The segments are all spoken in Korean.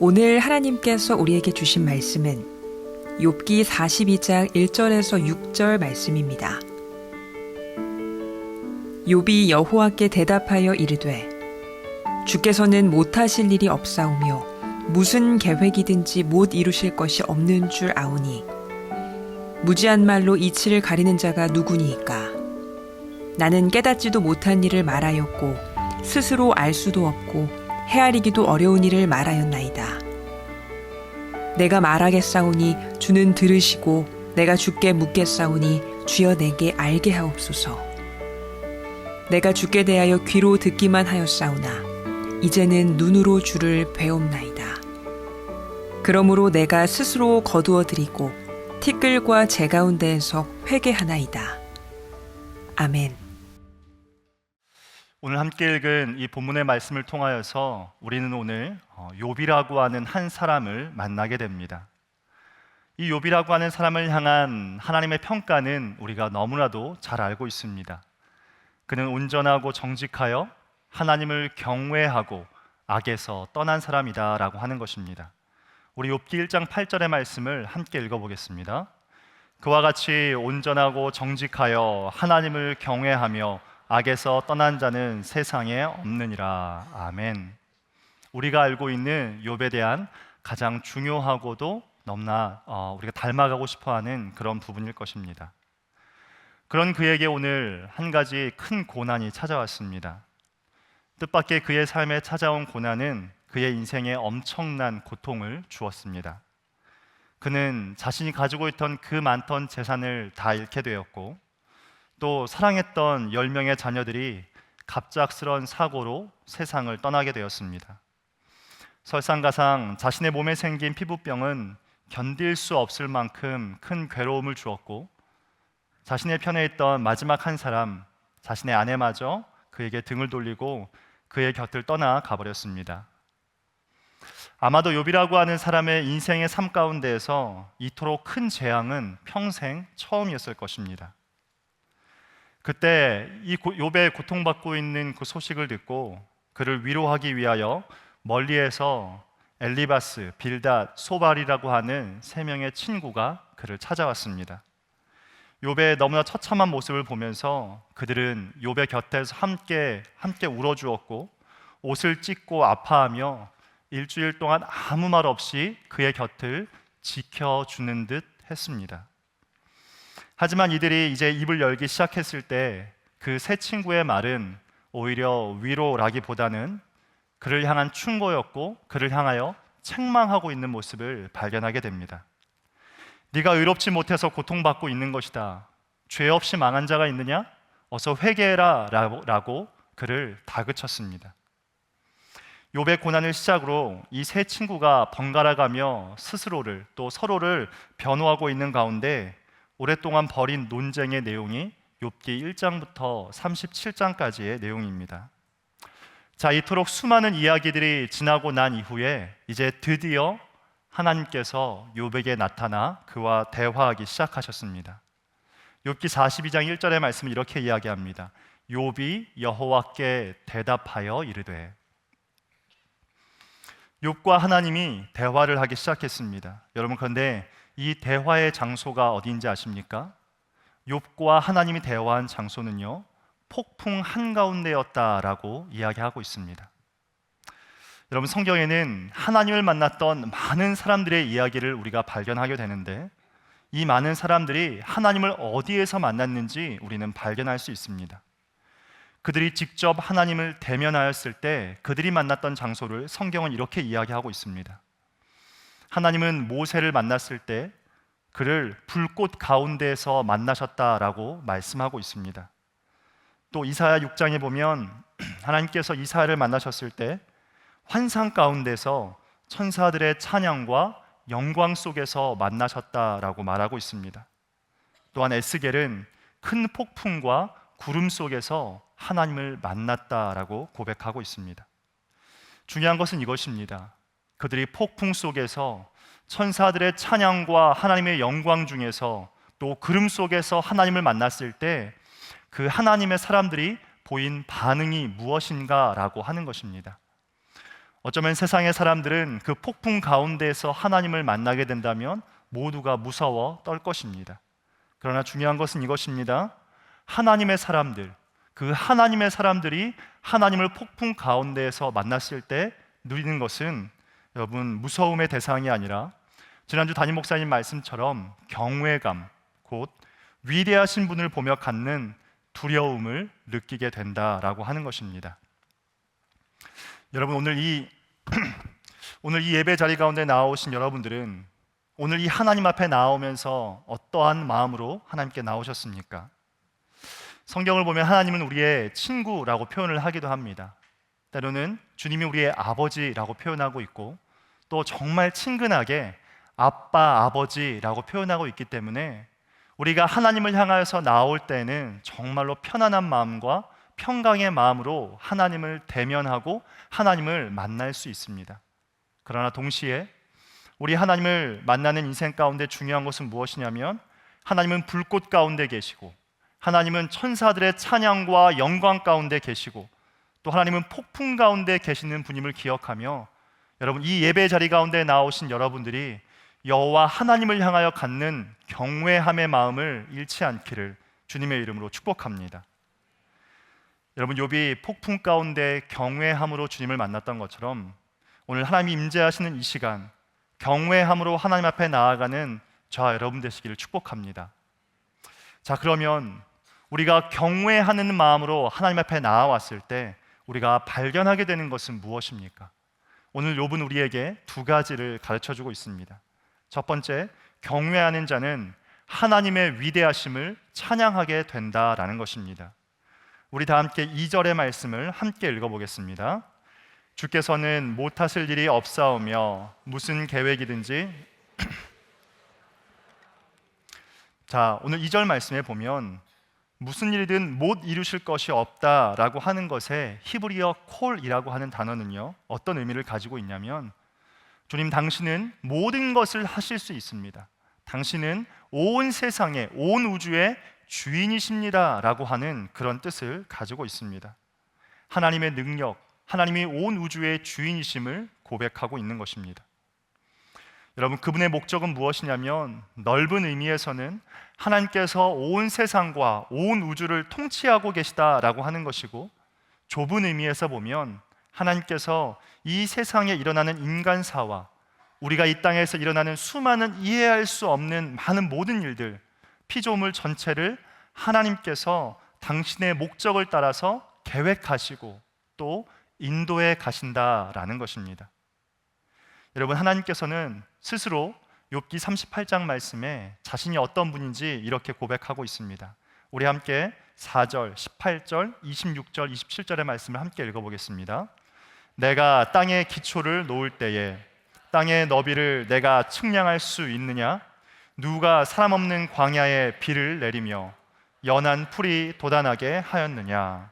오늘 하나님께서 우리에게 주신 말씀은 욥기 42장 1절에서 6절 말씀입니다. 욥이 여호와께 대답하여 이르되 주께서는 못하실 일이 없사오며 무슨 계획이든지 못 이루실 것이 없는 줄 아오니 무지한 말로 이치를 가리는 자가 누구니이까. 나는 깨닫지도 못한 일을 말하였고 스스로 알 수도 없고 헤아리기도 어려운 일을 말하였나이다. 내가 말하겠사오니 주는 들으시고 내가 주께 묻겠사오니 주여 내게 알게 하옵소서. 내가 주께 대하여 귀로 듣기만 하였사오나 이제는 눈으로 주를 배옵나이다. 그러므로 내가 스스로 거두어 드리고 티끌과 재 가운데에서 회개하나이다. 아멘. 오늘 함께 읽은 이 본문의 말씀을 통하여서 우리는 오늘 욥이라고 하는 한 사람을 만나게 됩니다. 이 욥이라고 하는 사람을 향한 하나님의 평가는 우리가 너무나도 잘 알고 있습니다. 그는 온전하고 정직하여 하나님을 경외하고 악에서 떠난 사람이다 라고 하는 것입니다. 우리 욥기 1장 8절의 말씀을 함께 읽어보겠습니다. 그와 같이 온전하고 정직하여 하나님을 경외하며 악에서 떠난 자는 세상에 없느니라. 아멘. 우리가 알고 있는 욥에 대한 가장 중요하고도 너무나 우리가 닮아가고 싶어하는 그런 부분일 것입니다. 그런 그에게 오늘 한 가지 큰 고난이 찾아왔습니다. 뜻밖의 그의 삶에 찾아온 고난은 그의 인생에 엄청난 고통을 주었습니다. 그는 자신이 가지고 있던 그 많던 재산을 다 잃게 되었고 또 사랑했던 10명의 자녀들이 갑작스런 사고로 세상을 떠나게 되었습니다. 설상가상 자신의 몸에 생긴 피부병은 견딜 수 없을 만큼 큰 괴로움을 주었고 자신의 편에 있던 마지막 한 사람, 자신의 아내마저 그에게 등을 돌리고 그의 곁을 떠나 가버렸습니다. 아마도 욥이라고 하는 사람의 인생의 삶 가운데에서 이토록 큰 재앙은 평생 처음이었을 것입니다. 그때 이 욥의 고통받고 있는 그 소식을 듣고 그를 위로하기 위하여 멀리에서 엘리바스, 빌닷, 소발이라고 하는 3명의 친구가 그를 찾아왔습니다. 욥의 너무나 처참한 모습을 보면서 그들은 욥의 곁에서 함께 울어주었고 옷을 찢고 아파하며 일주일 동안 아무 말 없이 그의 곁을 지켜주는 듯 했습니다. 하지만 이들이 이제 입을 열기 시작했을 때 그 세 친구의 말은 오히려 위로라기보다는 그를 향한 충고였고 그를 향하여 책망하고 있는 모습을 발견하게 됩니다. 네가 의롭지 못해서 고통받고 있는 것이다. 죄 없이 망한 자가 있느냐? 어서 회개해라 라고 그를 다그쳤습니다. 욥의 고난을 시작으로 이 세 친구가 번갈아가며 스스로를 또 서로를 변호하고 있는 가운데 오랫동안 벌인 논쟁의 내용이 욥기 1장부터 37장까지의 내용입니다. 자, 이토록 수많은 이야기들이 지나고 난 이후에 이제 드디어 하나님께서 욥에게 나타나 그와 대화하기 시작하셨습니다. 욥기 42장 1절의 말씀을 이렇게 이야기합니다. 욥이 여호와께 대답하여 이르되. 욥과 하나님이 대화를 하기 시작했습니다. 여러분, 그런데 이 대화의 장소가 어디인지 아십니까? 욥과 하나님이 대화한 장소는요, 폭풍 한가운데였다라고 이야기하고 있습니다. 여러분, 성경에는 하나님을 만났던 많은 사람들의 이야기를 우리가 발견하게 되는데 이 많은 사람들이 하나님을 어디에서 만났는지 우리는 발견할 수 있습니다. 그들이 직접 하나님을 대면하였을 때 그들이 만났던 장소를 성경은 이렇게 이야기하고 있습니다. 하나님은 모세를 만났을 때 그를 불꽃 가운데에서 만나셨다라고 말씀하고 있습니다. 또 이사야 6장에 보면 하나님께서 이사야를 만나셨을 때 환상 가운데서 천사들의 찬양과 영광 속에서 만나셨다라고 말하고 있습니다. 또한 에스겔은 큰 폭풍과 구름 속에서 하나님을 만났다라고 고백하고 있습니다. 중요한 것은 이것입니다. 그들이 폭풍 속에서 천사들의 찬양과 하나님의 영광 중에서 또 구름 속에서 하나님을 만났을 때 그 하나님의 사람들이 보인 반응이 무엇인가라고 하는 것입니다. 어쩌면 세상의 사람들은 그 폭풍 가운데에서 하나님을 만나게 된다면 모두가 무서워 떨 것입니다. 그러나 중요한 것은 이것입니다. 하나님의 사람들, 그 하나님의 사람들이 하나님을 폭풍 가운데에서 만났을 때 누리는 것은 여러분 무서움의 대상이 아니라 지난주 담임 목사님 말씀처럼 경외감, 곧 위대하신 분을 보며 갖는 두려움을 느끼게 된다라고 하는 것입니다. 여러분 오늘 이 예배 자리 가운데 나오신 여러분들은 오늘 이 하나님 앞에 나오면서 어떠한 마음으로 하나님께 나오셨습니까? 성경을 보면 하나님은 우리의 친구라고 표현을 하기도 합니다. 때로는 주님이 우리의 아버지라고 표현하고 있고 또 정말 친근하게 아빠, 아버지라고 표현하고 있기 때문에 우리가 하나님을 향하여서 나올 때는 정말로 편안한 마음과 평강의 마음으로 하나님을 대면하고 하나님을 만날 수 있습니다. 그러나 동시에 우리 하나님을 만나는 인생 가운데 중요한 것은 무엇이냐면 하나님은 불꽃 가운데 계시고 하나님은 천사들의 찬양과 영광 가운데 계시고 또 하나님은 폭풍 가운데 계시는 분임을 기억하며 여러분 이 예배 자리 가운데 나오신 여러분들이 여호와 하나님을 향하여 갖는 경외함의 마음을 잃지 않기를 주님의 이름으로 축복합니다. 여러분 욥이 폭풍 가운데 경외함으로 주님을 만났던 것처럼 오늘 하나님이 임재하시는 이 시간 경외함으로 하나님 앞에 나아가는 저와 여러분 되시기를 축복합니다. 자, 그러면 우리가 경외하는 마음으로 하나님 앞에 나아왔을 때 우리가 발견하게 되는 것은 무엇입니까? 오늘 욥은 우리에게 두 가지를 가르쳐주고 있습니다. 첫 번째, 경외하는 자는 하나님의 위대하심을 찬양하게 된다라는 것입니다. 우리 다 함께 2절의 말씀을 함께 읽어보겠습니다. 주께서는 못하실 일이 없사오며 무슨 계획이든지 자, 오늘 2절 말씀에 보면 무슨 일이든 못 이루실 것이 없다라고 하는 것에 히브리어 콜이라고 하는 단어는요 어떤 의미를 가지고 있냐면 주님 당신은 모든 것을 하실 수 있습니다. 당신은 온 세상의 온 우주의 주인이십니다 라고 하는 그런 뜻을 가지고 있습니다. 하나님의 능력, 하나님이 온 우주의 주인이심을 고백하고 있는 것입니다. 여러분 그분의 목적은 무엇이냐면 넓은 의미에서는 하나님께서 온 세상과 온 우주를 통치하고 계시다라고 하는 것이고 좁은 의미에서 보면 하나님께서 이 세상에 일어나는 인간사와 우리가 이 땅에서 일어나는 수많은 이해할 수 없는 많은 모든 일들 피조물 전체를 하나님께서 당신의 목적을 따라서 계획하시고 또 인도해 가신다라는 것입니다. 여러분 하나님께서는 스스로 욥기 38장 말씀에 자신이 어떤 분인지 이렇게 고백하고 있습니다. 우리 함께 4절, 18절, 26절, 27절의 말씀을 함께 읽어보겠습니다. 내가 땅의 기초를 놓을 때에 땅의 너비를 내가 측량할 수 있느냐? 누가 사람 없는 광야에 비를 내리며 연한 풀이 돋아나게 하였느냐?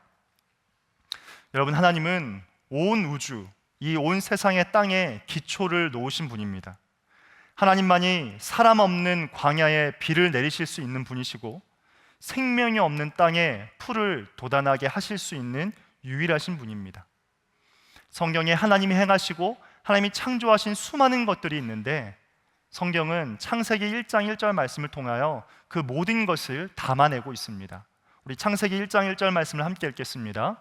여러분 하나님은 온 우주, 이 온 세상의 땅에 기초를 놓으신 분입니다. 하나님만이 사람 없는 광야에 비를 내리실 수 있는 분이시고 생명이 없는 땅에 풀을 돋아나게 하실 수 있는 유일하신 분입니다. 성경에 하나님이 행하시고 하나님이 창조하신 수많은 것들이 있는데 성경은 창세기 1장 1절 말씀을 통하여 그 모든 것을 담아내고 있습니다. 우리 창세기 1장 1절 말씀을 함께 읽겠습니다.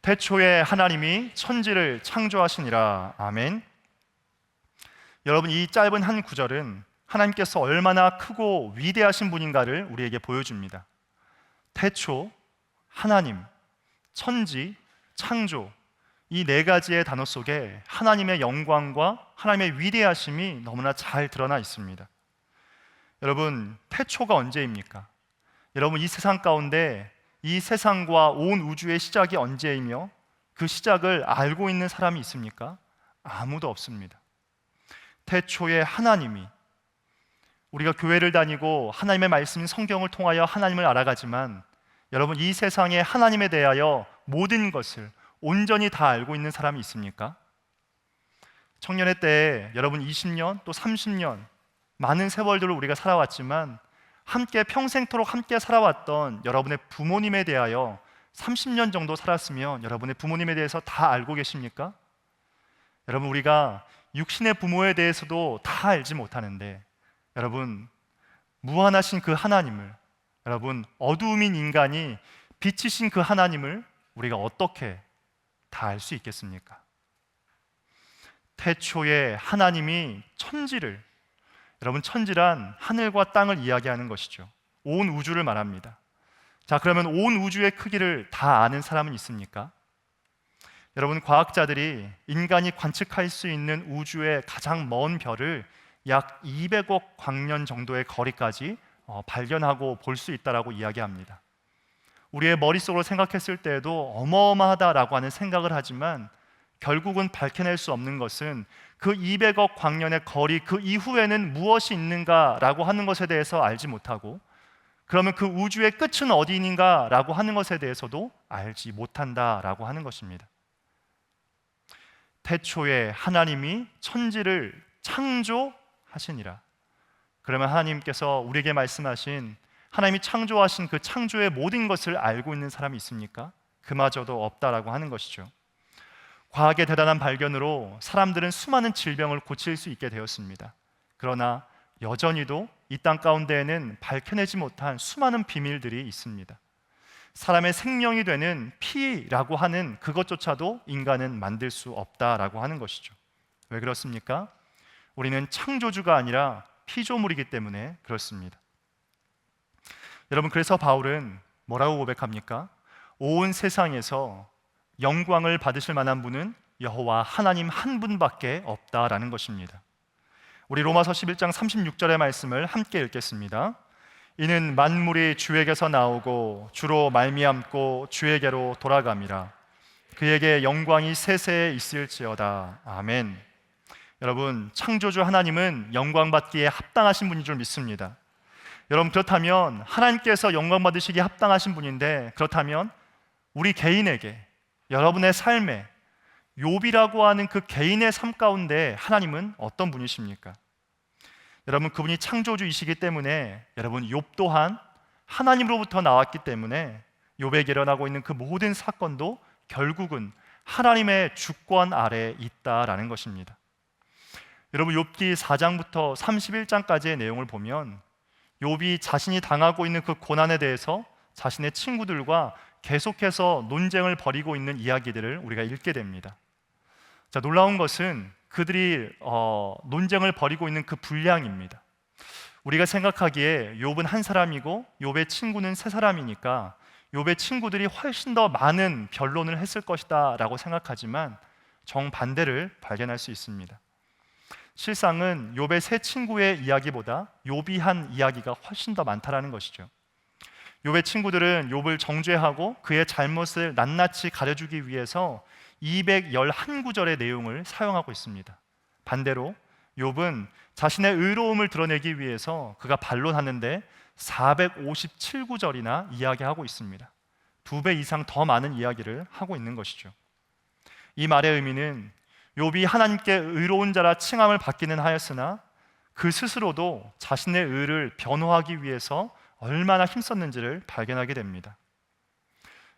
태초에 하나님이 천지를 창조하시니라. 아멘. 여러분 이 짧은 한 구절은 하나님께서 얼마나 크고 위대하신 분인가를 우리에게 보여줍니다. 태초, 하나님, 천지, 창조 이 네 가지의 단어 속에 하나님의 영광과 하나님의 위대하심이 너무나 잘 드러나 있습니다. 여러분 태초가 언제입니까? 여러분 이 세상 가운데 이 세상과 온 우주의 시작이 언제이며 그 시작을 알고 있는 사람이 있습니까? 아무도 없습니다. 태초에 하나님이 우리가 교회를 다니고 하나님의 말씀 성경을 통하여 하나님을 알아가지만 여러분 이 세상에 하나님에 대하여 모든 것을 온전히 다 알고 있는 사람이 있습니까? 청년의 때에 여러분 20년 또 30년 많은 세월들을 우리가 살아왔지만 함께 평생토록 함께 살아왔던 여러분의 부모님에 대하여 30년 정도 살았으면 여러분의 부모님에 대해서 다 알고 계십니까? 여러분, 우리가 육신의 부모에 대해서도 다 알지 못하는데, 여러분, 무한하신 그 하나님을, 여러분, 어두움인 인간이 빛이신 그 하나님을 우리가 어떻게 다 알 수 있겠습니까? 태초에 하나님이 천지를, 여러분, 천지란 하늘과 땅을 이야기하는 것이죠. 온 우주를 말합니다. 자, 그러면 온 우주의 크기를 다 아는 사람은 있습니까? 여러분, 과학자들이 인간이 관측할 수 있는 우주의 가장 먼 별을 약 200억 광년 정도의 거리까지 발견하고 볼 수 있다라고 이야기합니다. 우리의 머릿속으로 생각했을 때에도 어마어마하다라고 하는 생각을 하지만, 결국은 밝혀낼 수 없는 것은 그 200억 광년의 거리 그 이후에는 무엇이 있는가라고 하는 것에 대해서 알지 못하고, 그러면 그 우주의 끝은 어디 있는가라고 하는 것에 대해서도 알지 못한다라고 하는 것입니다. 태초에 하나님이 천지를 창조하시니라. 그러면 하나님께서 우리에게 말씀하신, 하나님이 창조하신 그 창조의 모든 것을 알고 있는 사람이 있습니까? 그마저도 없다라고 하는 것이죠. 과학의 대단한 발견으로 사람들은 수많은 질병을 고칠 수 있게 되었습니다. 그러나 여전히도 이 땅 가운데에는 밝혀내지 못한 수많은 비밀들이 있습니다. 사람의 생명이 되는 피라고 하는 그것조차도 인간은 만들 수 없다라고 하는 것이죠. 왜 그렇습니까? 우리는 창조주가 아니라 피조물이기 때문에 그렇습니다. 여러분, 그래서 바울은 뭐라고 고백합니까? 온 세상에서 영광을 받으실 만한 분은 여호와 하나님 한 분밖에 없다라는 것입니다. 우리 로마서 11장 36절의 말씀을 함께 읽겠습니다. 이는 만물이 주에게서 나오고 주로 말미암고 주에게로 돌아감이라. 그에게 영광이 세세에 있을지어다. 아멘. 여러분, 창조주 하나님은 영광 받기에 합당하신 분인 줄 믿습니다. 여러분, 그렇다면 하나님께서 영광 받으시기에 합당하신 분인데, 그렇다면 우리 개인에게, 여러분의 삶에, 욥이라고 하는 그 개인의 삶 가운데 하나님은 어떤 분이십니까? 여러분, 그분이 창조주이시기 때문에, 여러분, 욥 또한 하나님으로부터 나왔기 때문에 욥에게 일어나고 있는 그 모든 사건도 결국은 하나님의 주권 아래에 있다라는 것입니다. 여러분, 욥기 4장부터 31장까지의 내용을 보면 욥이 자신이 당하고 있는 그 고난에 대해서 자신의 친구들과 계속해서 논쟁을 벌이고 있는 이야기들을 우리가 읽게 됩니다. 자, 놀라운 것은 그들이 논쟁을 벌이고 있는 그 분량입니다. 우리가 생각하기에 욥은 한 사람이고 욥의 친구는 세 사람이니까 욥의 친구들이 훨씬 더 많은 변론을 했을 것이다 라고 생각하지만, 정반대를 발견할 수 있습니다. 실상은 욥의 세 친구의 이야기보다 욥이 한 이야기가 훨씬 더 많다라는 것이죠. 욥의 친구들은 욥을 정죄하고 그의 잘못을 낱낱이 가려주기 위해서 211구절의 내용을 사용하고 있습니다. 반대로 욥은 자신의 의로움을 드러내기 위해서 그가 반론하는데 457구절이나 이야기하고 있습니다. 2배 이상 더 많은 이야기를 하고 있는 것이죠. 이 말의 의미는 욥이 하나님께 의로운 자라 칭함을 받기는 하였으나 그 스스로도 자신의 의를 변호하기 위해서 얼마나 힘썼는지를 발견하게 됩니다.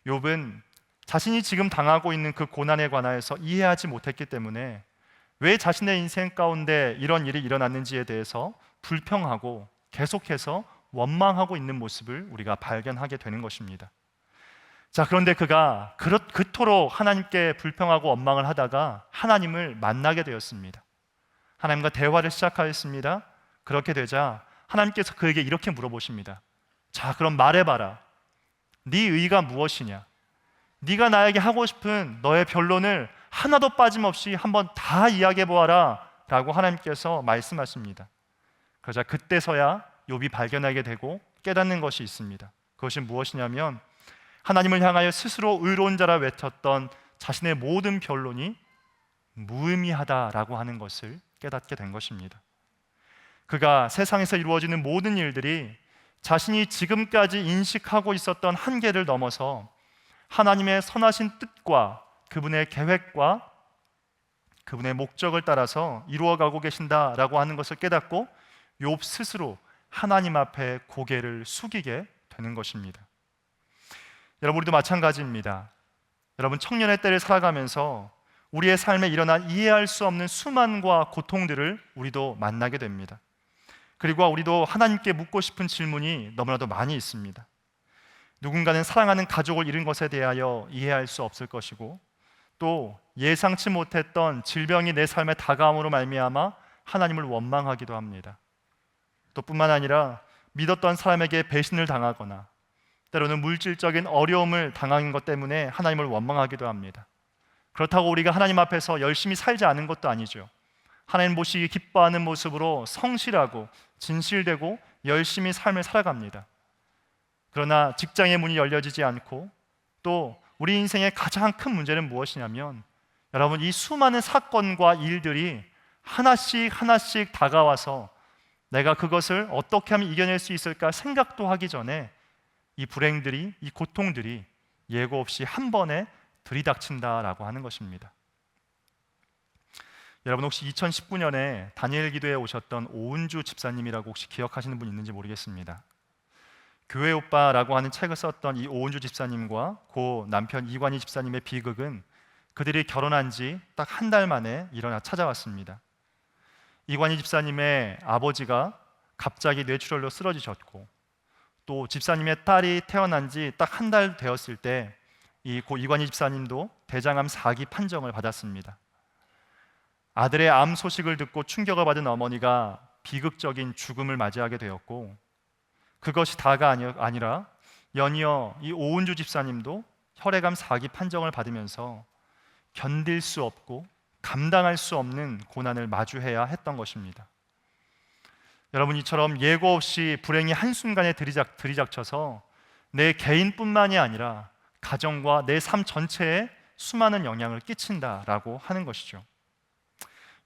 욥은 자신이 지금 당하고 있는 그 고난에 관하여서 이해하지 못했기 때문에 왜 자신의 인생 가운데 이런 일이 일어났는지에 대해서 불평하고 계속해서 원망하고 있는 모습을 우리가 발견하게 되는 것입니다. 자, 그런데 그가 그토록 하나님께 불평하고 원망을 하다가 하나님을 만나게 되었습니다. 하나님과 대화를 시작하였습니다. 그렇게 되자 하나님께서 그에게 이렇게 물어보십니다. 자, 그럼 말해봐라. 네 의가 무엇이냐? 네가 나에게 하고 싶은 너의 변론을 하나도 빠짐없이 한번 다 이야기해보아라 라고 하나님께서 말씀하십니다. 그러자 그때서야 욥이 발견하게 되고 깨닫는 것이 있습니다. 그것이 무엇이냐면, 하나님을 향하여 스스로 의로운 자라 외쳤던 자신의 모든 변론이 무의미하다라고 하는 것을 깨닫게 된 것입니다. 그가 세상에서 이루어지는 모든 일들이 자신이 지금까지 인식하고 있었던 한계를 넘어서 하나님의 선하신 뜻과 그분의 계획과 그분의 목적을 따라서 이루어가고 계신다라고 하는 것을 깨닫고 욥 스스로 하나님 앞에 고개를 숙이게 되는 것입니다. 여러분, 우리도 마찬가지입니다. 여러분, 청년의 때를 살아가면서 우리의 삶에 일어난 이해할 수 없는 수만과 고통들을 우리도 만나게 됩니다. 그리고 우리도 하나님께 묻고 싶은 질문이 너무나도 많이 있습니다. 누군가는 사랑하는 가족을 잃은 것에 대하여 이해할 수 없을 것이고, 또 예상치 못했던 질병이 내 삶에 다가옴으로 말미암아 하나님을 원망하기도 합니다. 또 뿐만 아니라 믿었던 사람에게 배신을 당하거나 때로는 물질적인 어려움을 당한 것 때문에 하나님을 원망하기도 합니다. 그렇다고 우리가 하나님 앞에서 열심히 살지 않은 것도 아니죠. 하나님 보시기 기뻐하는 모습으로 성실하고 진실되고 열심히 삶을 살아갑니다. 그러나 직장의 문이 열려지지 않고, 또 우리 인생의 가장 큰 문제는 무엇이냐면, 여러분, 이 수많은 사건과 일들이 하나씩 하나씩 다가와서 내가 그것을 어떻게 하면 이겨낼 수 있을까 생각도 하기 전에 이 불행들이, 이 고통들이 예고 없이 한 번에 들이닥친다라고 하는 것입니다. 여러분, 혹시 2019년에 다니엘 기도에 오셨던 오은주 집사님이라고 혹시 기억하시는 분 있는지 모르겠습니다. 교회 오빠라고 하는 책을 썼던 이 오은주 집사님과 고 남편 이관희 집사님의 비극은 그들이 결혼한 지 딱 한 달 만에 일어나 찾아왔습니다. 이관희 집사님의 아버지가 갑자기 뇌출혈로 쓰러지셨고, 또 집사님의 딸이 태어난 지 딱 한 달 되었을 때 이 고 이관희 집사님도 대장암 4기 판정을 받았습니다. 아들의 암 소식을 듣고 충격을 받은 어머니가 비극적인 죽음을 맞이하게 되었고, 그것이 다가 아니라 연이어 이 오은주 집사님도 혈액암 4기 판정을 받으면서 견딜 수 없고 감당할 수 없는 고난을 마주해야 했던 것입니다. 여러분, 이처럼 예고 없이 불행이 한순간에 들이닥쳐서 내 개인뿐만이 아니라 가정과 내 삶 전체에 수많은 영향을 끼친다라고 하는 것이죠.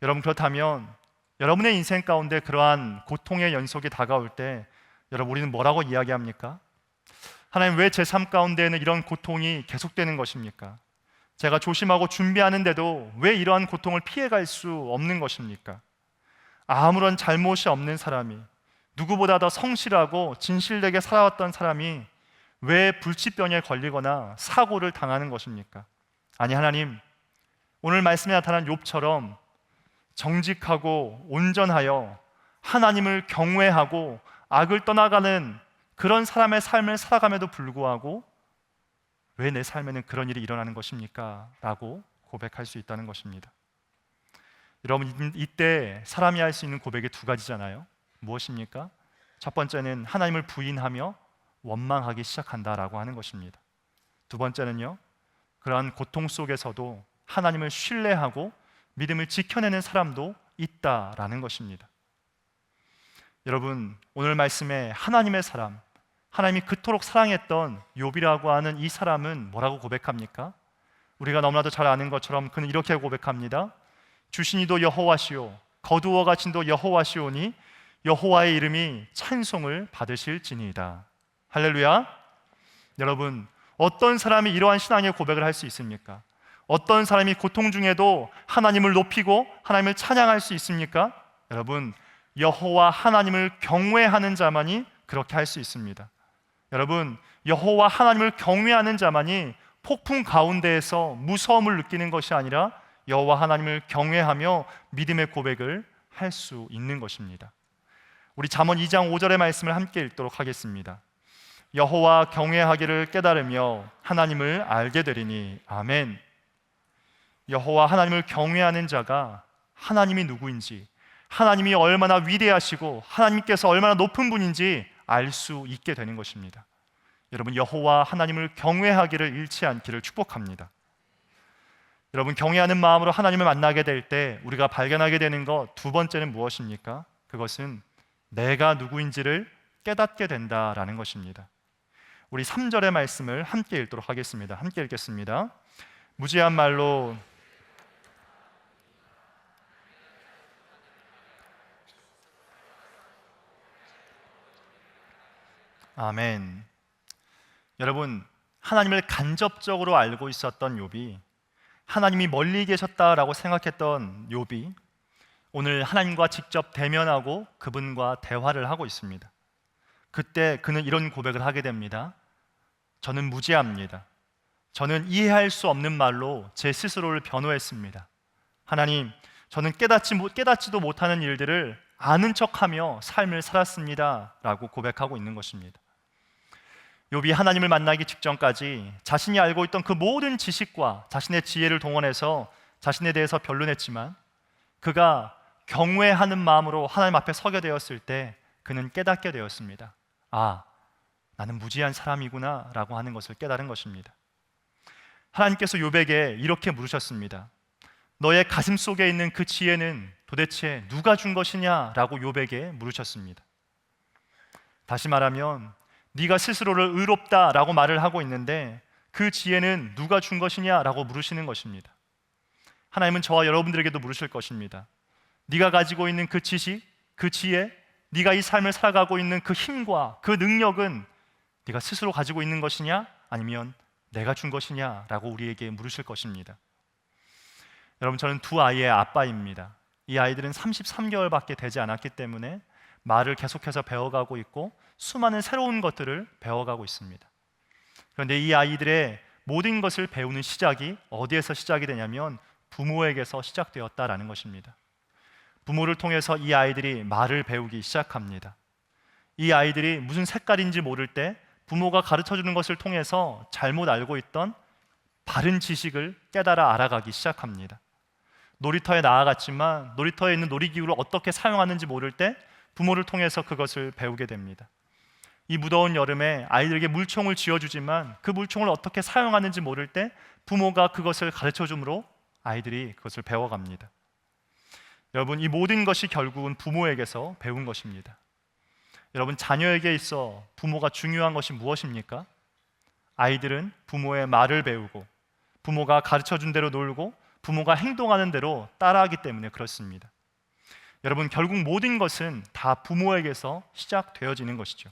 여러분, 그렇다면 여러분의 인생 가운데 그러한 고통의 연속이 다가올 때 여러분, 우리는 뭐라고 이야기합니까? 하나님, 왜 제 삶 가운데에는 이런 고통이 계속되는 것입니까? 제가 조심하고 준비하는데도 왜 이러한 고통을 피해갈 수 없는 것입니까? 아무런 잘못이 없는 사람이, 누구보다 더 성실하고 진실되게 살아왔던 사람이 왜 불치병에 걸리거나 사고를 당하는 것입니까? 아니, 하나님, 오늘 말씀에 나타난 욥처럼 정직하고 온전하여 하나님을 경외하고 악을 떠나가는 그런 사람의 삶을 살아감에도 불구하고 왜 내 삶에는 그런 일이 일어나는 것입니까? 라고 고백할 수 있다는 것입니다. 여러분, 이때 사람이 할 수 있는 고백이 두 가지잖아요. 무엇입니까? 첫 번째는 하나님을 부인하며 원망하기 시작한다라고 하는 것입니다. 두 번째는요, 그러한 고통 속에서도 하나님을 신뢰하고 믿음을 지켜내는 사람도 있다라는 것입니다. 여러분, 오늘 말씀에 하나님의 사람, 하나님이 그토록 사랑했던 욥이라고 하는 이 사람은 뭐라고 고백합니까? 우리가 너무나도 잘 아는 것처럼 그는 이렇게 고백합니다. 주신 이도 여호와시오, 거두어 가신도 여호와시오니 여호와의 이름이 찬송을 받으실지니이다. 할렐루야. 여러분, 어떤 사람이 이러한 신앙의 고백을 할 수 있습니까? 어떤 사람이 고통 중에도 하나님을 높이고 하나님을 찬양할 수 있습니까? 여러분, 여호와 하나님을 경외하는 자만이 그렇게 할 수 있습니다. 여러분, 여호와 하나님을 경외하는 자만이 폭풍 가운데에서 무서움을 느끼는 것이 아니라 여호와 하나님을 경외하며 믿음의 고백을 할 수 있는 것입니다. 우리 잠언 2장 5절의 말씀을 함께 읽도록 하겠습니다. 여호와 경외하기를 깨달으며 하나님을 알게 되리니. 아멘. 여호와 하나님을 경외하는 자가 하나님이 누구인지, 하나님이 얼마나 위대하시고 하나님께서 얼마나 높은 분인지 알 수 있게 되는 것입니다. 여러분, 여호와 하나님을 경외하기를 잃지 않기를 축복합니다. 여러분, 경외하는 마음으로 하나님을 만나게 될 때 우리가 발견하게 되는 것 두 번째는 무엇입니까? 그것은 내가 누구인지를 깨닫게 된다라는 것입니다. 우리 3절의 말씀을 함께 읽도록 하겠습니다. 함께 읽겠습니다. 무지한 말로 아멘. 여러분, 하나님을 간접적으로 알고 있었던 욥이, 하나님이 멀리 계셨다라고 생각했던 욥이 오늘 하나님과 직접 대면하고 그분과 대화를 하고 있습니다. 그때 그는 이런 고백을 하게 됩니다. 저는 무지합니다. 저는 이해할 수 없는 말로 제 스스로를 변호했습니다. 하나님, 저는 깨닫지도 못하는 일들을 아는 척하며 삶을 살았습니다 라고 고백하고 있는 것입니다. 욥이 하나님을 만나기 직전까지 자신이 알고 있던 그 모든 지식과 자신의 지혜를 동원해서 자신에 대해서 변론했지만, 그가 경외하는 마음으로 하나님 앞에 서게 되었을 때 그는 깨닫게 되었습니다. 아, 나는 무지한 사람이구나 라고 하는 것을 깨달은 것입니다. 하나님께서 욥에게 이렇게 물으셨습니다. 너의 가슴 속에 있는 그 지혜는 도대체 누가 준 것이냐 라고 욥에게 물으셨습니다. 다시 말하면 네가 스스로를 의롭다라고 말을 하고 있는데 그 지혜는 누가 준 것이냐 라고 물으시는 것입니다. 하나님은 저와 여러분들에게도 물으실 것입니다. 네가 가지고 있는 그 지식, 그 지혜, 네가 이 삶을 살아가고 있는 그 힘과 그 능력은 네가 스스로 가지고 있는 것이냐 아니면 내가 준 것이냐 라고 우리에게 물으실 것입니다. 여러분, 저는 두 아이의 아빠입니다. 이 아이들은 33개월밖에 되지 않았기 때문에 말을 계속해서 배워가고 있고 수많은 새로운 것들을 배워가고 있습니다. 그런데 이 아이들의 모든 것을 배우는 시작이 어디에서 시작이 되냐면 부모에게서 시작되었다라는 것입니다. 부모를 통해서 이 아이들이 말을 배우기 시작합니다. 이 아이들이 무슨 색깔인지 모를 때 부모가 가르쳐주는 것을 통해서 잘못 알고 있던 바른 지식을 깨달아 알아가기 시작합니다. 놀이터에 나아갔지만 놀이터에 있는 놀이기구를 어떻게 사용하는지 모를 때 부모를 통해서 그것을 배우게 됩니다. 이 무더운 여름에 아이들에게 물총을 쥐어주지만 그 물총을 어떻게 사용하는지 모를 때 부모가 그것을 가르쳐줌으로 아이들이 그것을 배워갑니다. 여러분, 이 모든 것이 결국은 부모에게서 배운 것입니다. 여러분, 자녀에게 있어 부모가 중요한 것이 무엇입니까? 아이들은 부모의 말을 배우고 부모가 가르쳐준 대로 놀고 부모가 행동하는 대로 따라하기 때문에 그렇습니다. 여러분, 결국 모든 것은 다 부모에게서 시작되어지는 것이죠.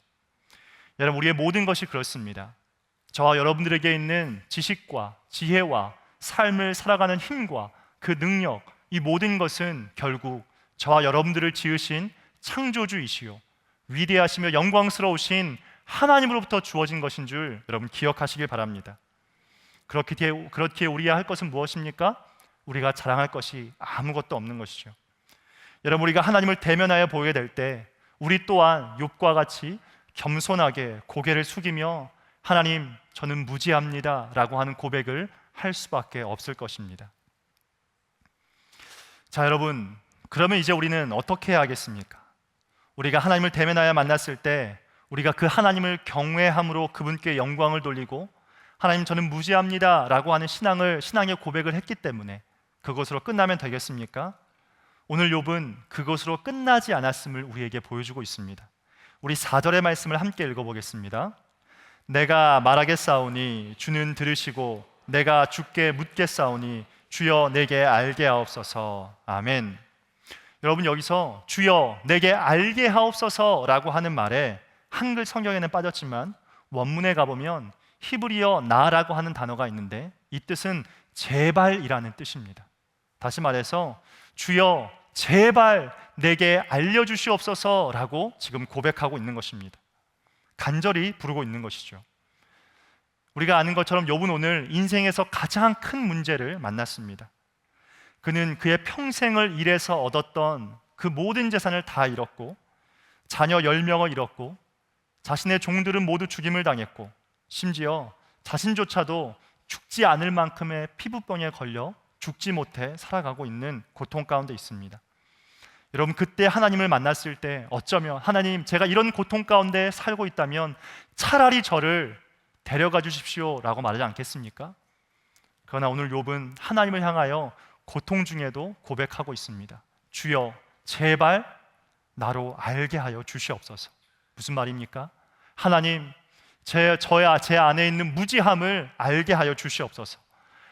여러분, 우리의 모든 것이 그렇습니다. 저와 여러분들에게 있는 지식과 지혜와 삶을 살아가는 힘과 그 능력, 이 모든 것은 결국 저와 여러분들을 지으신 창조주이시요 위대하시며 영광스러우신 하나님으로부터 주어진 것인 줄 여러분 기억하시길 바랍니다. 그렇기에 우리가 할 것은 무엇입니까? 우리가 자랑할 것이 아무것도 없는 것이죠. 여러분, 우리가 하나님을 대면하여 보게 될 때 우리 또한 욥과 같이 겸손하게 고개를 숙이며 하나님, 저는 무지합니다 라고 하는 고백을 할 수밖에 없을 것입니다. 자, 여러분, 그러면 이제 우리는 어떻게 해야 하겠습니까? 우리가 하나님을 대면하여 만났을 때 우리가 그 하나님을 경외함으로 그분께 영광을 돌리고 하나님, 저는 무지합니다 라고 하는 신앙의 고백을 했기 때문에 그것으로 끝나면 되겠습니까? 오늘 욥은 그것으로 끝나지 않았음을 우리에게 보여주고 있습니다. 우리 4절의 말씀을 함께 읽어보겠습니다. 내가 말하겠사오니 주는 들으시고 내가 주께 묻겠사오니 주여 내게 알게 하옵소서. 아멘. 여러분, 여기서 주여 내게 알게 하옵소서라고 하는 말에 한글 성경에는 빠졌지만 원문에 가보면 히브리어 나라고 하는 단어가 있는데 이 뜻은 제발이라는 뜻입니다. 다시 말해서 주여 제발 내게 알려주시옵소서라고 지금 고백하고 있는 것입니다. 간절히 부르고 있는 것이죠. 우리가 아는 것처럼 욥은 오늘 인생에서 가장 큰 문제를 만났습니다. 그는 그의 평생을 일해서 얻었던 그 모든 재산을 다 잃었고 자녀 10명을 잃었고 자신의 종들은 모두 죽임을 당했고 심지어 자신조차도 죽지 않을 만큼의 피부병에 걸려 죽지 못해 살아가고 있는 고통 가운데 있습니다. 여러분, 그때 하나님을 만났을 때 어쩌면 하나님, 제가 이런 고통 가운데 살고 있다면 차라리 저를 데려가 주십시오 라고 말하지 않겠습니까? 그러나 오늘 욥은 하나님을 향하여 고통 중에도 고백하고 있습니다. 주여 제발 나로 알게 하여 주시옵소서. 무슨 말입니까? 하나님, 제 안에 있는 무지함을 알게 하여 주시옵소서.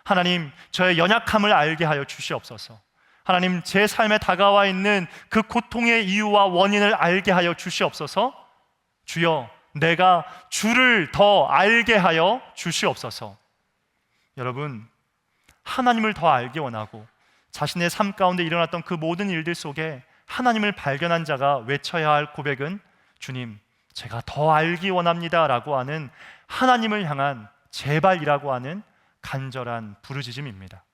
하나님, 저의 연약함을 알게 하여 주시옵소서. 하나님, 제 삶에 다가와 있는 그 고통의 이유와 원인을 알게 하여 주시옵소서. 주여, 내가 주를 더 알게 하여 주시옵소서. 여러분, 하나님을 더 알기 원하고 자신의 삶 가운데 일어났던 그 모든 일들 속에 하나님을 발견한 자가 외쳐야 할 고백은 주님, 제가 더 알기 원합니다 라고 하는 하나님을 향한 제발이라고 하는 간절한 부르짖음입니다.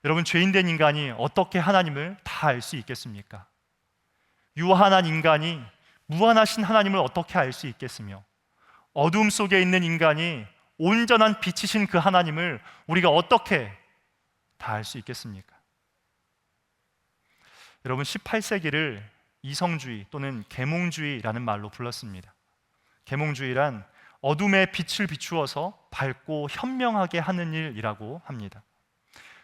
여러분, 죄인된 인간이 어떻게 하나님을 다 알 수 있겠습니까? 유한한 인간이 무한하신 하나님을 어떻게 알 수 있겠으며, 어둠 속에 있는 인간이 온전한 빛이신 그 하나님을 우리가 어떻게 다 알 수 있겠습니까? 여러분, 18세기를 이성주의 또는 계몽주의라는 말로 불렀습니다. 계몽주의란 어둠에 빛을 비추어서 밝고 현명하게 하는 일이라고 합니다.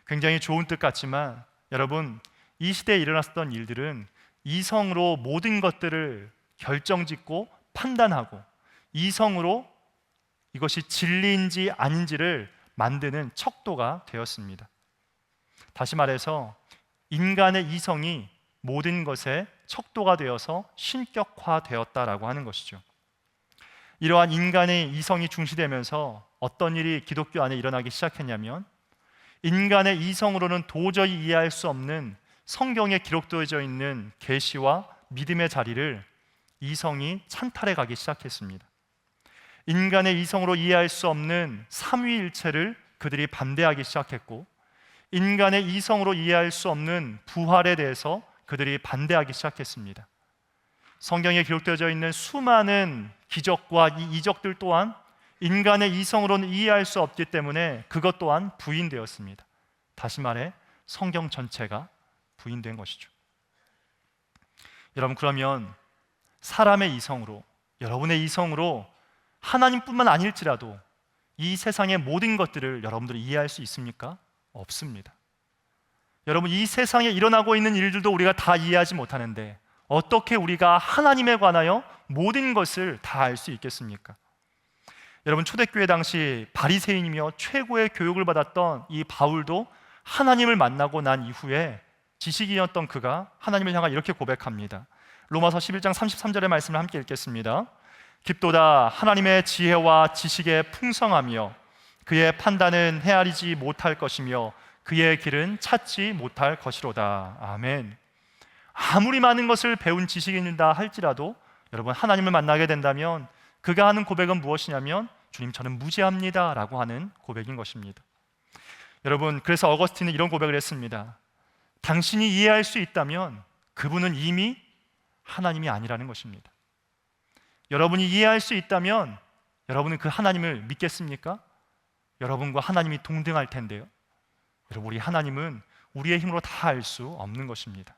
굉장히 좋은 뜻 같지만 여러분, 이 시대에 일어났던 일들은 이성으로 모든 것들을 결정짓고 판단하고 이성으로 이것이 진리인지 아닌지를 만드는 척도가 되었습니다. 다시 말해서 인간의 이성이 모든 것의 척도가 되어서 신격화되었다라고 하는 것이죠. 이러한 인간의 이성이 중시되면서 어떤 일이 기독교 안에 일어나기 시작했냐면, 인간의 이성으로는 도저히 이해할 수 없는 성경에 기록되어져 있는 계시와 믿음의 자리를 이성이 찬탈해 가기 시작했습니다. 인간의 이성으로 이해할 수 없는 삼위일체를 그들이 반대하기 시작했고, 인간의 이성으로 이해할 수 없는 부활에 대해서 그들이 반대하기 시작했습니다. 성경에 기록되어져 있는 수많은 기적과 이 이적들 또한 인간의 이성으로는 이해할 수 없기 때문에 그것 또한 부인되었습니다. 다시 말해 성경 전체가 부인된 것이죠. 여러분, 그러면 사람의 이성으로, 여러분의 이성으로 하나님뿐만 아닐지라도 이 세상의 모든 것들을 여러분들이 이해할 수 있습니까? 없습니다. 여러분, 이 세상에 일어나고 있는 일들도 우리가 다 이해하지 못하는데 어떻게 우리가 하나님에 관하여 모든 것을 다 알 수 있겠습니까? 여러분, 초대교회 당시 바리새인이며 최고의 교육을 받았던 이 바울도 하나님을 만나고 난 이후에 지식인이었던 그가 하나님을 향해 이렇게 고백합니다. 로마서 11장 33절의 말씀을 함께 읽겠습니다. 깊도다 하나님의 지혜와 지식의 풍성하며 그의 판단은 헤아리지 못할 것이며 그의 길은 찾지 못할 것이로다. 아멘. 아무리 많은 것을 배운 지식인이다 할지라도 여러분, 하나님을 만나게 된다면 그가 하는 고백은 무엇이냐면, 주님, 저는 무지합니다 라고 하는 고백인 것입니다. 여러분, 그래서 어거스틴은 이런 고백을 했습니다. 당신이 이해할 수 있다면 그분은 이미 하나님이 아니라는 것입니다. 여러분이 이해할 수 있다면 여러분은 그 하나님을 믿겠습니까? 여러분과 하나님이 동등할 텐데요. 여러분, 우리 하나님은 우리의 힘으로 다 알 수 없는 것입니다.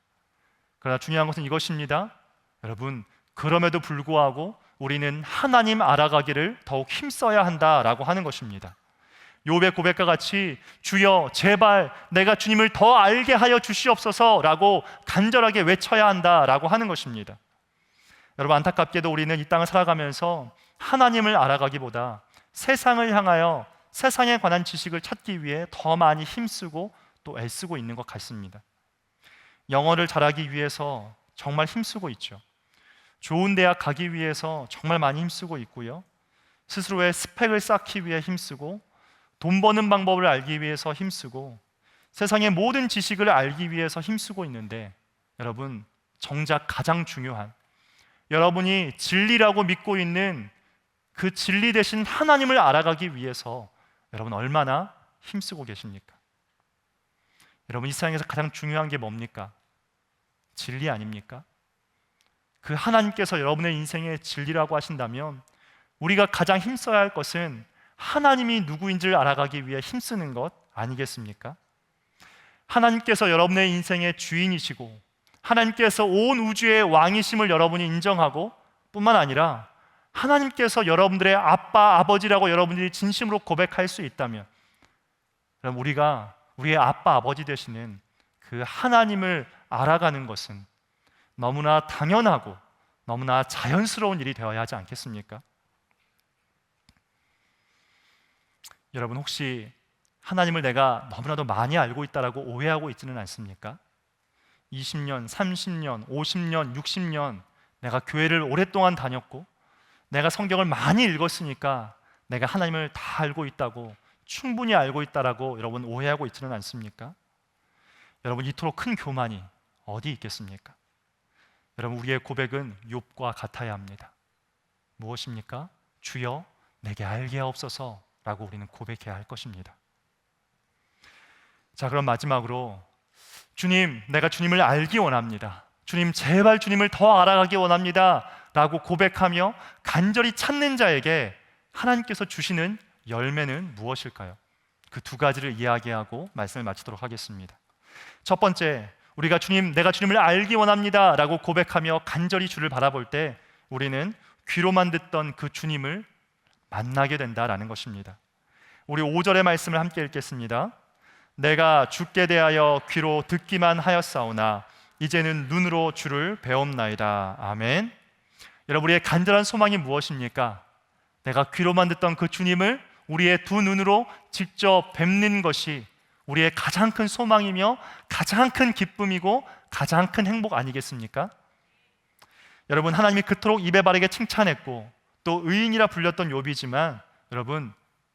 그러나 중요한 것은 이것입니다. 여러분, 그럼에도 불구하고 우리는 하나님 알아가기를 더욱 힘써야 한다라고 하는 것입니다. 욥의 고백과 같이 주여 제발 내가 주님을 더 알게 하여 주시옵소서라고 간절하게 외쳐야 한다라고 하는 것입니다. 여러분, 안타깝게도 우리는 이 땅을 살아가면서 하나님을 알아가기보다 세상을 향하여 세상에 관한 지식을 찾기 위해 더 많이 힘쓰고 또 애쓰고 있는 것 같습니다. 영어를 잘하기 위해서 정말 힘쓰고 있죠. 좋은 대학 가기 위해서 정말 많이 힘쓰고 있고요. 스스로의 스펙을 쌓기 위해 힘쓰고, 돈 버는 방법을 알기 위해서 힘쓰고, 세상의 모든 지식을 알기 위해서 힘쓰고 있는데, 여러분, 정작 가장 중요한 여러분이 진리라고 믿고 있는 그 진리 대신 하나님을 알아가기 위해서 여러분 얼마나 힘쓰고 계십니까? 여러분, 이 세상에서 가장 중요한 게 뭡니까? 진리 아닙니까? 그 하나님께서 여러분의 인생의 진리라고 하신다면 우리가 가장 힘써야 할 것은 하나님이 누구인지를 알아가기 위해 힘쓰는 것 아니겠습니까? 하나님께서 여러분의 인생의 주인이시고 하나님께서 온 우주의 왕이심을 여러분이 인정하고 뿐만 아니라 하나님께서 여러분들의 아빠, 아버지라고 여러분들이 진심으로 고백할 수 있다면, 그럼 우리가 우리의 아빠, 아버지 되시는 그 하나님을 알아가는 것은 너무나 당연하고 너무나 자연스러운 일이 되어야 하지 않겠습니까? 여러분, 혹시 하나님을 내가 너무나도 많이 알고 있다라고 오해하고 있지는 않습니까? 20년, 30년, 50년, 60년 내가 교회를 오랫동안 다녔고 내가 성경을 많이 읽었으니까 내가 하나님을 다 알고 있다고, 충분히 알고 있다라고 여러분 오해하고 있지는 않습니까? 여러분, 이토록 큰 교만이 어디 있겠습니까? 여러분, 우리의 고백은 욥과 같아야 합니다. 무엇입니까? 주여 내게 알게 하옵소서 라고 우리는 고백해야 할 것입니다. 자, 그럼 마지막으로 주님, 내가 주님을 알기 원합니다. 주님, 제발 주님을 더 알아가기 원합니다 라고 고백하며 간절히 찾는 자에게 하나님께서 주시는 열매는 무엇일까요? 그 두 가지를 이야기하고 말씀을 마치도록 하겠습니다. 첫 번째, 우리가 내가 주님을 알기 원합니다 라고 고백하며 간절히 주를 바라볼 때 우리는 귀로만 듣던 그 주님을 만나게 된다라는 것입니다. 우리 5절의 말씀을 함께 읽겠습니다. 내가 주께 대하여 귀로 듣기만 하였사오나 이제는 눈으로 주를 배움나이다. 아멘. 여러분, 우리의 간절한 소망이 무엇입니까? 내가 귀로만 듣던 그 주님을 우리의 두 눈으로 직접 뵙는 것이 우리의 가장 큰 소망이며 가장 큰 기쁨이고 가장 큰 행복 아니겠습니까? 여러분, 하나님이 그토록 입에 바르게 칭찬했고 또 의인이라 불렸던 욥이지만 여러분,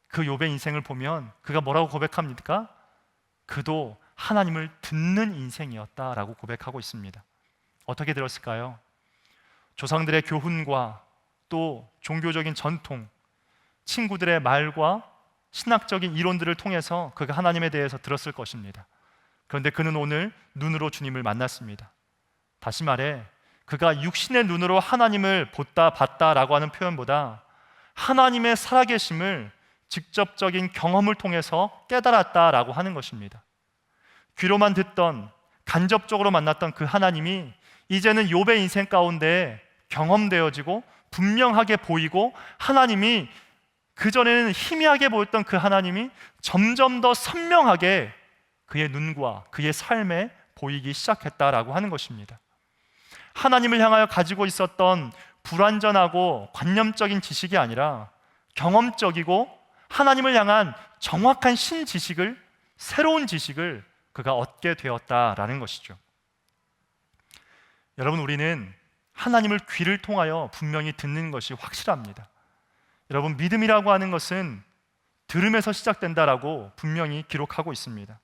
그 욥의 인생을 보면 그가 뭐라고 고백합니까? 그도 하나님을 듣는 인생이었다라고 고백하고 있습니다. 어떻게 들었을까요? 조상들의 교훈과 또 종교적인 전통, 친구들의 말과 신학적인 이론들을 통해서 그가 하나님에 대해서 들었을 것입니다. 그런데 그는 오늘 눈으로 주님을 만났습니다. 다시 말해 그가 육신의 눈으로 하나님을 봤다라고 하는 표현보다 하나님의 살아계심을 직접적인 경험을 통해서 깨달았다라고 하는 것입니다. 귀로만 듣던, 간접적으로 만났던 그 하나님이 이제는 욥의 인생 가운데 경험되어지고 분명하게 보이고, 하나님이 그전에는 희미하게 보였던 그 하나님이 점점 더 선명하게 그의 눈과 그의 삶에 보이기 시작했다라고 하는 것입니다. 하나님을 향하여 가지고 있었던 불완전하고 관념적인 지식이 아니라 경험적이고 하나님을 향한 정확한 신지식을, 새로운 지식을 그가 얻게 되었다라는 것이죠. 여러분, 우리는 하나님을 귀를 통하여 분명히 듣는 것이 확실합니다. 여러분, 믿음이라고 하는 것은 들음에서 시작된다라고 분명히 기록하고 있습니다.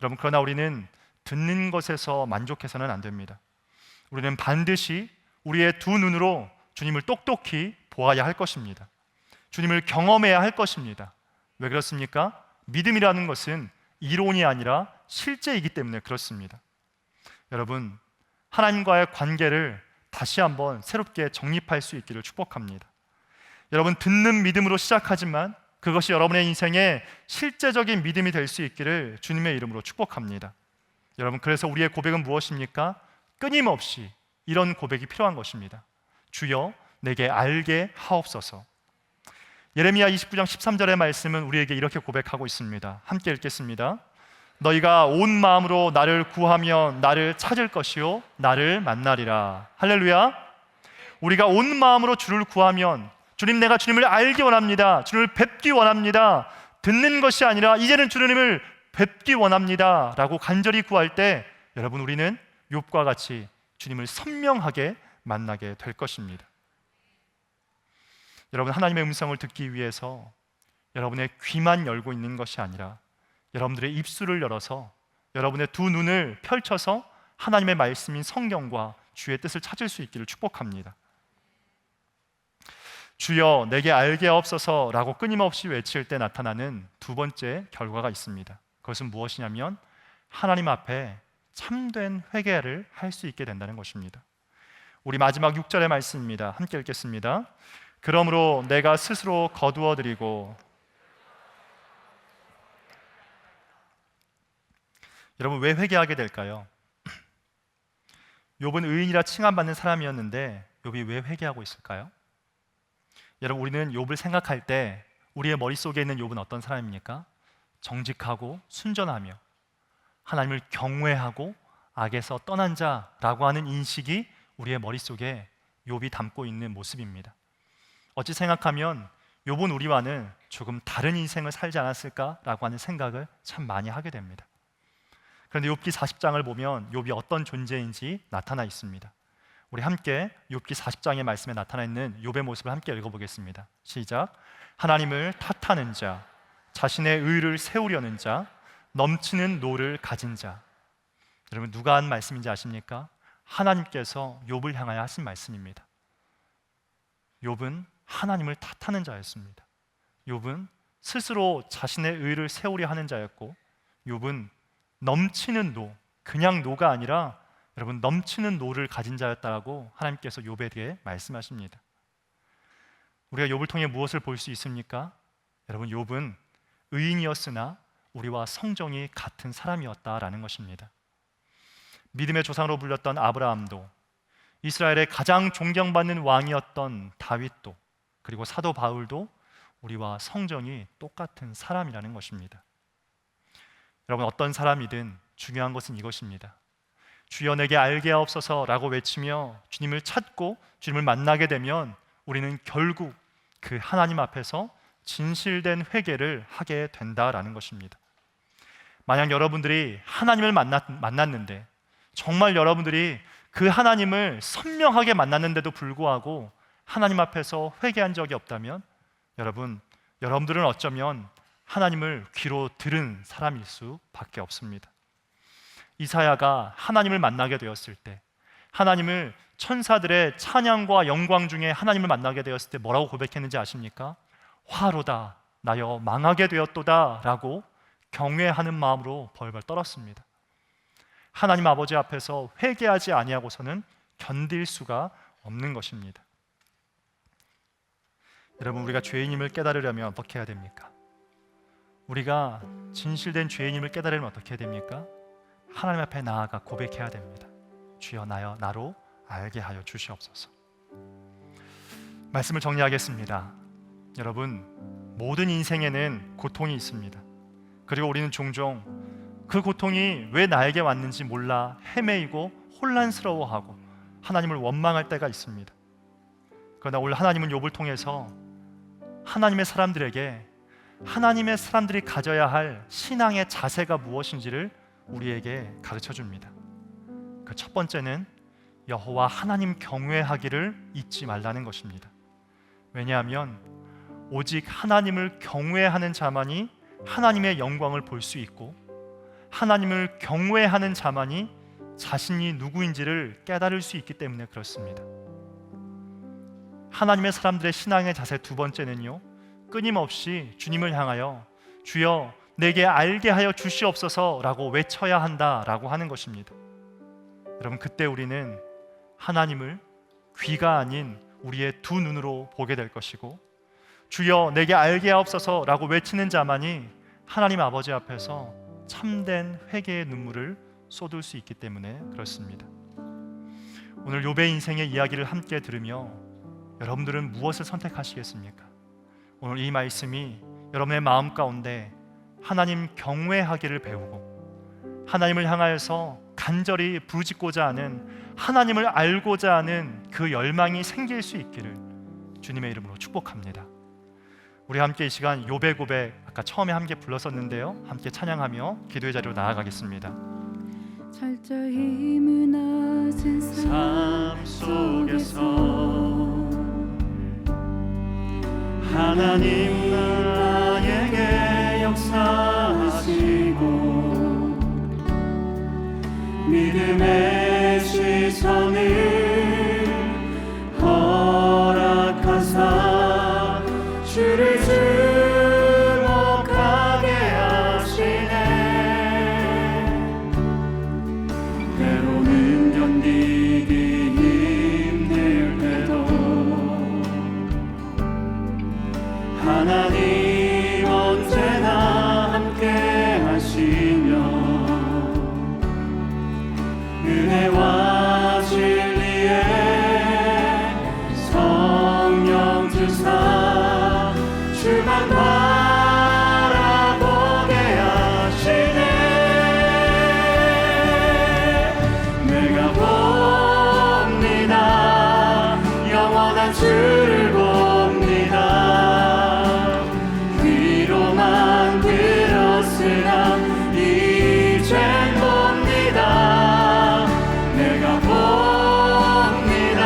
여러분, 그러나 우리는 듣는 것에서 만족해서는 안 됩니다. 우리는 반드시 우리의 두 눈으로 주님을 똑똑히 보아야 할 것입니다. 주님을 경험해야 할 것입니다. 왜 그렇습니까? 믿음이라는 것은 이론이 아니라 실제이기 때문에 그렇습니다. 여러분, 하나님과의 관계를 다시 한번 새롭게 정립할 수 있기를 축복합니다. 여러분, 듣는 믿음으로 시작하지만 그것이 여러분의 인생에 실제적인 믿음이 될 수 있기를 주님의 이름으로 축복합니다. 여러분, 그래서 우리의 고백은 무엇입니까? 끊임없이 이런 고백이 필요한 것입니다. 주여, 내게 알게 하옵소서. 예레미야 29장 13절의 말씀은 우리에게 이렇게 고백하고 있습니다. 함께 읽겠습니다. 너희가 온 마음으로 나를 구하면 나를 찾을 것이요 나를 만나리라. 할렐루야. 우리가 온 마음으로 주를 구하면, 주님, 내가 주님을 알기 원합니다, 주님을 뵙기 원합니다, 듣는 것이 아니라 이제는 주님을 뵙기 원합니다 라고 간절히 구할 때 여러분, 우리는 욥과 같이 주님을 선명하게 만나게 될 것입니다. 여러분, 하나님의 음성을 듣기 위해서 여러분의 귀만 열고 있는 것이 아니라 여러분들의 입술을 열어서 여러분의 두 눈을 펼쳐서 하나님의 말씀인 성경과 주의 뜻을 찾을 수 있기를 축복합니다. 주여, 내게 알게 하옵소서 라고 끊임없이 외칠 때 나타나는 두 번째 결과가 있습니다. 그것은 무엇이냐면 하나님 앞에 참된 회개를 할 수 있게 된다는 것입니다. 우리 마지막 6절의 말씀입니다. 함께 읽겠습니다. 그러므로 내가 스스로 거두어드리고. 여러분, 왜 회개하게 될까요? 욥은 의인이라 칭함받는 사람이었는데 욥이 왜 회개하고 있을까요? 여러분, 우리는 욥을 생각할 때 우리의 머릿속에 있는 욥은 어떤 사람입니까? 정직하고 순전하며 하나님을 경외하고 악에서 떠난 자라고 하는 인식이 우리의 머릿속에 욥이 담고 있는 모습입니다. 어찌 생각하면 욥은 우리와는 조금 다른 인생을 살지 않았을까라고 하는 생각을 참 많이 하게 됩니다. 그런데 욥기 40장을 보면 욥이 어떤 존재인지 나타나 있습니다. 우리 함께 욥기 40장의 말씀에 나타나 있는 욥의 모습을 함께 읽어보겠습니다. 시작. 하나님을 탓하는 자, 자신의 의를 세우려는 자, 넘치는 노를 가진 자. 여러분, 누가 한 말씀인지 아십니까? 하나님께서 욥을 향하여 하신 말씀입니다. 욥은 하나님을 탓하는 자였습니다. 욥은 스스로 자신의 의를 세우려 하는 자였고, 욥은 넘치는 노, 그냥 노가 아니라 여러분 넘치는 노를 가진 자였다고 하나님께서 욥에 대해 말씀하십니다. 우리가 욥을 통해 무엇을 볼 수 있습니까? 여러분, 욥은 의인이었으나 우리와 성정이 같은 사람이었다라는 것입니다. 믿음의 조상으로 불렸던 아브라함도, 이스라엘의 가장 존경받는 왕이었던 다윗도, 그리고 사도 바울도 우리와 성정이 똑같은 사람이라는 것입니다. 여러분, 어떤 사람이든 중요한 것은 이것입니다. 주여 내게 알게 하옵소서라고 외치며 주님을 찾고 주님을 만나게 되면 우리는 결국 그 하나님 앞에서 진실된 회개를 하게 된다라는 것입니다. 만약 여러분들이 하나님을 만났는데, 정말 여러분들이 그 하나님을 선명하게 만났는데도 불구하고 하나님 앞에서 회개한 적이 없다면 여러분들은 어쩌면 하나님을 귀로 들은 사람일 수밖에 없습니다. 이사야가 하나님을 만나게 되었을 때, 하나님을 천사들의 찬양과 영광 중에 하나님을 만나게 되었을 때 뭐라고 고백했는지 아십니까? 화로다 나여 망하게 되었도다 라고 경외하는 마음으로 벌벌 떨었습니다. 하나님 아버지 앞에서 회개하지 아니하고서는 견딜 수가 없는 것입니다. 여러분, 우리가 죄인임을 깨달으려면 어떻게 해야 됩니까? 우리가 진실된 죄인임을 깨달으려면 어떻게 해야 됩니까? 하나님 앞에 나아가 고백해야 됩니다. 주여 나로 알게 하여 주시옵소서. 말씀을 정리하겠습니다. 여러분, 모든 인생에는 고통이 있습니다. 그리고 우리는 종종 그 고통이 왜 나에게 왔는지 몰라 헤매이고 혼란스러워하고 하나님을 원망할 때가 있습니다. 그러나 오늘 하나님은 욥을 통해서 하나님의 사람들에게 하나님의 사람들이 가져야 할 신앙의 자세가 무엇인지를 우리에게 가르쳐 줍니다. 그 첫 번째는 여호와 하나님 경외하기를 잊지 말라는 것입니다. 왜냐하면 오직 하나님을 경외하는 자만이 하나님의 영광을 볼 수 있고, 하나님을 경외하는 자만이 자신이 누구인지를 깨달을 수 있기 때문에 그렇습니다. 하나님의 사람들의 신앙의 자세 두 번째는요, 끊임없이 주님을 향하여 주여 내게 알게 하여 주시옵소서 라고 외쳐야 한다라고 하는 것입니다. 여러분, 그때 우리는 하나님을 귀가 아닌 우리의 두 눈으로 보게 될 것이고, 주여 내게 알게 하옵소서 라고 외치는 자만이 하나님 아버지 앞에서 참된 회개의 눈물을 쏟을 수 있기 때문에 그렇습니다. 오늘 욥의 인생의 이야기를 함께 들으며 여러분들은 무엇을 선택하시겠습니까? 오늘 이 말씀이 여러분의 마음 가운데 하나님 경외하기를 배우고 하나님을 향하여서 간절히 부르짖고자 하는, 하나님을 알고자 하는 그 열망이 생길 수 있기를 주님의 이름으로 축복합니다. 우리 함께 이 시간 욥의 고백, 아까 처음에 함께 불렀었는데요, 함께 찬양하며 기도의 자리로 나아가겠습니다. 철저히 무너진 삶 속에서 하나님 나에게 역사하시고 믿음의 시선을 허락하사 주를 주목하게 하시네. 때로는 견디기 힘들 때도 하나님 언제나 함께 하시며 은혜와 진리에 성령 주사 주만 바라보게 하시네. 내가 봅니다 영원한 주를 봅니다. 귀로만 들었으나 이젠 봅니다. 내가 봅니다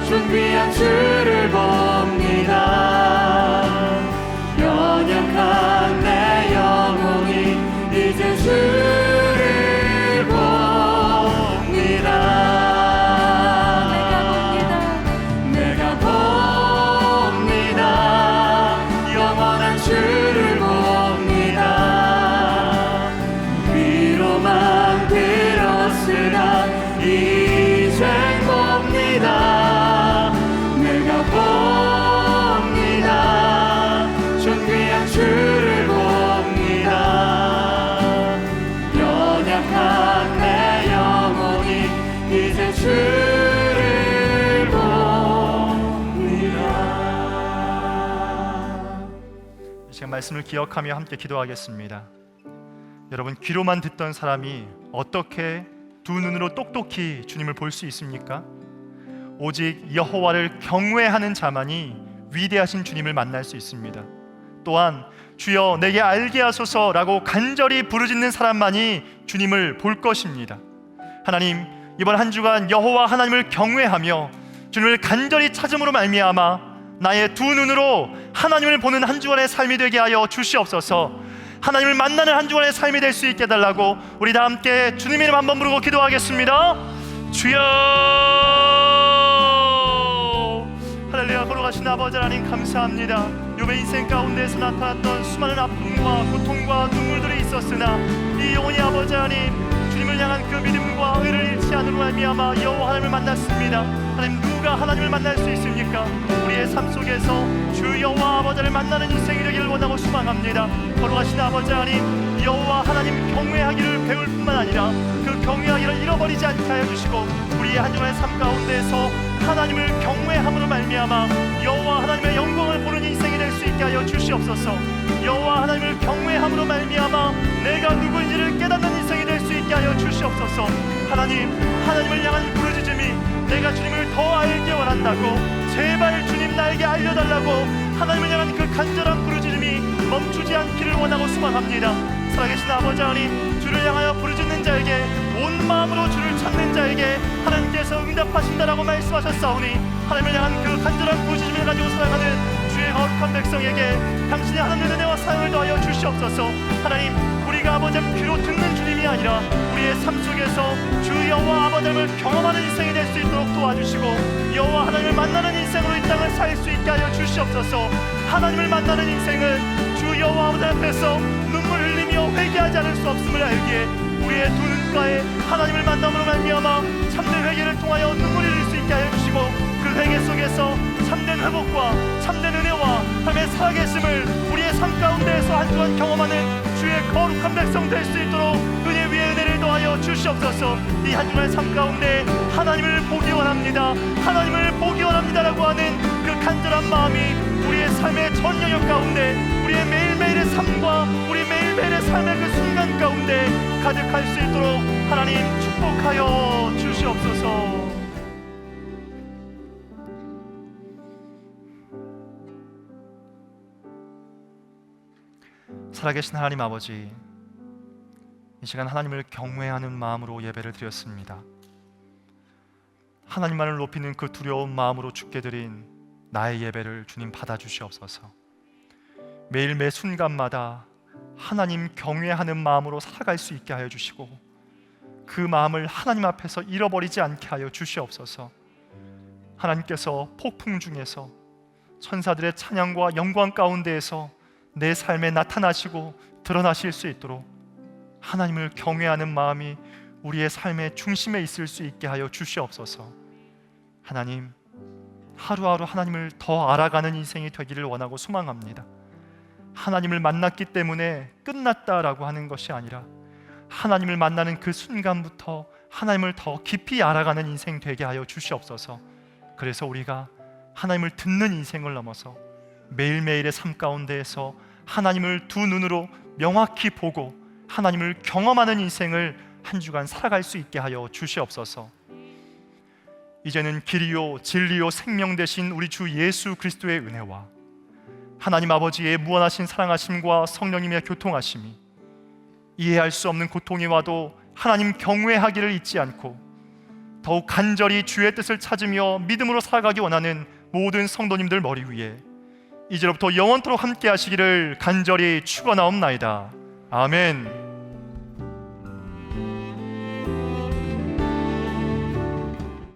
준비한 주를 봅니다. 제가 말씀을 기억하며 함께 기도하겠습니다. 여러분, 귀로만 듣던 사람이 어떻게 두 눈으로 똑똑히 주님을 볼 수 있습니까? 오직 여호와를 경외하는 자만이 위대하신 주님을 만날 수 있습니다. 또한 주여 내게 알게 하소서라고 간절히 부르짖는 사람만이 주님을 볼 것입니다. 하나님, 이번 한 주간 여호와 하나님을 경외하며 주님을 간절히 찾음으로 말미암아 나의 두 눈으로 하나님을 보는 한 주간의 삶이 되게 하여 주시옵소서. 하나님을 만나는 한 주간의 삶이 될 수 있게 해달라고 우리 다 함께 주님의 이름 한번 부르고 기도하겠습니다. 주여, 할렐루야. 걸어가신 아버지 하나님 감사합니다. 욥의 인생 가운데서 나타났던 수많은 아픔과 고통과 눈물들이 있었으나 이 영혼이 아버지 하나님 주님을 향한 그 믿음과 의를 잃지 않으로 말미암아 여호와 하나님을 만났습니다. 하나님, 누가 하나님을 만날 수 있습니까? 우리의 삶 속에서 주 여호와 아버지를 만나는 인생이 되기를 원하고 소망합니다. 걸어가신 아버지 하나님, 여호와 하나님 경외하기를 배울 뿐만 아니라 그 경외하기를 잃어버리지 않게 하여 주시고 우리의 한 주간의 삶 가운데서 하나님을 경외함으로 말미암아 여호와 하나님의 영광을 보는 인생이 될 수 있게 하여 주시옵소서. 여호와 하나님을 경외함으로 말미암아 내가 누구인지를 깨닫는 인생이 될 수 있게 하여 주시옵소서. 하나님, 하나님을 향한 부르짖음이 내가 주님을 더 알기 원한다고, 제발 주님 나에게 알려달라고 하나님을 향한 그 간절한 부르짖음이 멈추지 않기를 원하고 소망합니다. 살아계신 아버지 하나님, 주를 향하여 부르짖는 자에게, 온 마음으로 주를 찾는 자에게 하나님께서 응답하신다라고 말씀하셨사오니 하나님을 향한 그 간절한 부르짖음을 가지고 살아가는 주의 거룩한 백성에게 당신의 하나님의 은혜와 사랑을 더하여 주시옵소서. 하나님, 우리가 아버지의 귀로 듣는 주님이 아니라 우리의 삶 속에서 주 여호와 아버지를 경험하는 인생이 될 수 있도록 도와주시고 여호와 하나님을 만나는 인생으로 이 땅을 살 수 있게 하여 주시옵소서. 하나님을 만나는 인생은 주 여호와 아버지 앞에서 눈물 흘리며 회개하지 않을 수 없음을 알기에 우리의 두 눈가에 하나님을 만남으로 말미암아 참된 회개를 통하여 눈물을 흘릴 수 있게 하여 주시고 그 회개 속에서 참된 회복과 참된 은혜와 하나님의 살아계심을 우리의 삶 가운데에서 한 주간 경험하는 주의 거룩한 백성 될 수 있도록 은혜 위에 은혜를 더하여 주시옵소서. 이 한 주간의 삶 가운데 하나님을 보기 원합니다, 하나님을 보기 원합니다라고 하는 그 간절한 마음이 우리의 삶의 전 영역 가운데, 우리의 매일매일의 삶과 우리 매일매일의 삶의 그 순간 가운데 가득할 수 있도록 하나님 축복하여 주시옵소서. 살아계신 하나님 아버지, 이 시간 하나님을 경외하는 마음으로 예배를 드렸습니다. 하나님만을 높이는 그 두려운 마음으로 주께 드린 나의 예배를 주님 받아주시옵소서. 매일 매 순간마다 하나님 경외하는 마음으로 살아갈 수 있게 하여 주시고 그 마음을 하나님 앞에서 잃어버리지 않게 하여 주시옵소서. 하나님께서 폭풍 중에서 천사들의 찬양과 영광 가운데에서 내 삶에 나타나시고 드러나실 수 있도록 하나님을 경외하는 마음이 우리의 삶의 중심에 있을 수 있게 하여 주시옵소서. 하나님, 하루하루 하나님을 더 알아가는 인생이 되기를 원하고 소망합니다. 하나님을 만났기 때문에 끝났다라고 하는 것이 아니라 하나님을 만나는 그 순간부터 하나님을 더 깊이 알아가는 인생 되게 하여 주시옵소서. 그래서 우리가 하나님을 듣는 인생을 넘어서 매일매일의 삶 가운데에서 하나님을 두 눈으로 명확히 보고 하나님을 경험하는 인생을 한 주간 살아갈 수 있게 하여 주시옵소서. 이제는 길이요 진리요 생명 되신 우리 주 예수 그리스도의 은혜와 하나님 아버지의 무한하신 사랑하심과 성령님의 교통하심이, 이해할 수 없는 고통이 와도 하나님 경외하기를 잊지 않고 더욱 간절히 주의 뜻을 찾으며 믿음으로 살아가기 원하는 모든 성도님들 머리 위에 이제로부터 영원토록 함께 하시기를 간절히 축원하옵나이다. 아멘.